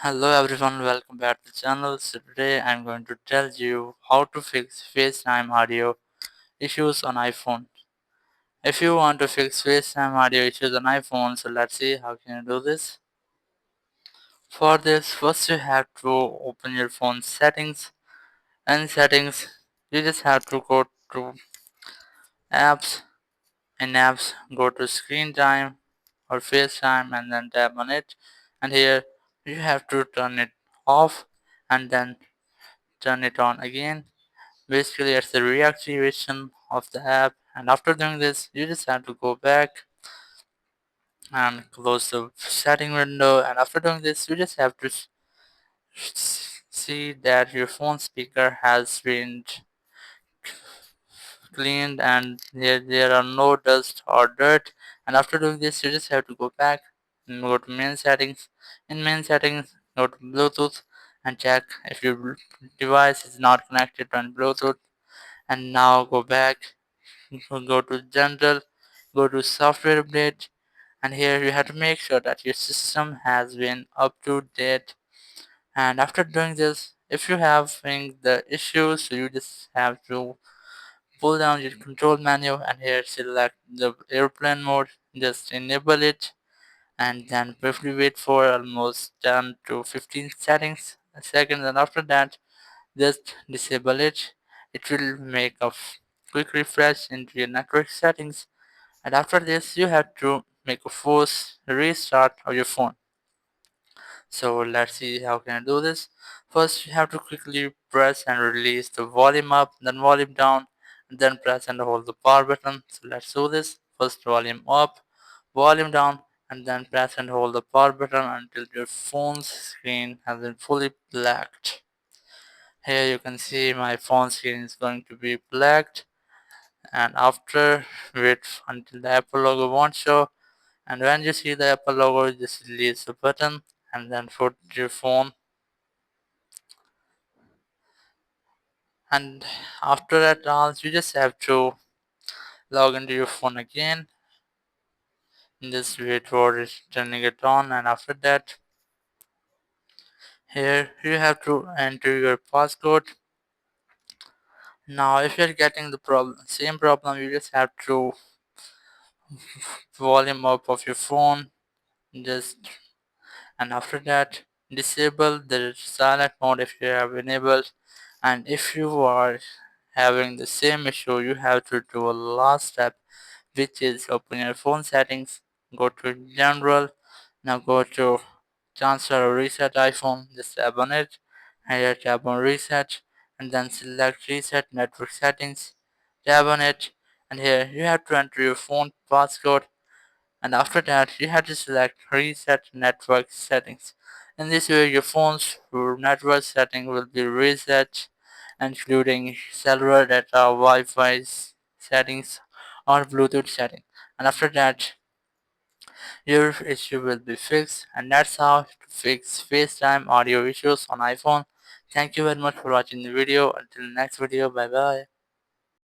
Hello everyone, welcome back to the channel. So today I'm going to tell you how to fix FaceTime audio issues on iPhone. If you want to fix FaceTime audio issues on iPhone, so let's see how can you do this. For this, first you have to open your phone settings. And settings, you just have to go to apps. In apps, go to screen time or FaceTime and then tap on it. And here you have to turn it off and then turn it on again. Basically, it's the reactivation of the app, and after doing this, you just have to go back and close the setting window. And after doing this, you just have to see that your phone speaker has been cleaned and there are no dust or dirt. And after doing this, you just have to go back and go to main settings. In main settings, go to Bluetooth and check if your device is not connected on Bluetooth. And now go back, go to general, go to software update, and here you have to make sure that your system has been up to date. And after doing this, if you have the issues, so you just have to pull down your control menu and here select the airplane mode, just enable it, and then briefly wait for almost 10 to 15 seconds, and after that just disable it. It will make a quick refresh into your network settings, and after this you have to make a force restart of your phone. So let's see how can I do this. First you have to quickly press and release the volume up, then volume down, and then press and hold the power button. So let's do this. First volume up, volume down, and then press and hold the power button until your phone's screen has been fully blacked. Here you can see my phone screen is going to be blacked, and after wait until the Apple logo won't show, and when you see the Apple logo just release the button and then put your phone, and after that all you just have to log into your phone again and just wait for it turning it on. And after that, here you have to enter your passcode. Now if you're getting the same problem, you just have to volume up of your phone, just, and after that disable the silent mode if you have enabled. And if you are having the same issue, you have to do a last step, which is open your phone settings, go to general, now go to transfer or reset iPhone, just tap on it, and here tap on reset, and then select reset network settings, tap on it, and here you have to enter your phone passcode, and after that you have to select reset network settings. In this way your phone's network setting will be reset, including cellular data, Wi-Fi settings or Bluetooth setting. And after that your issue will be fixed, and that's how to fix FaceTime audio issues on iPhone. Thank you very much for watching the video. Until next video, bye bye.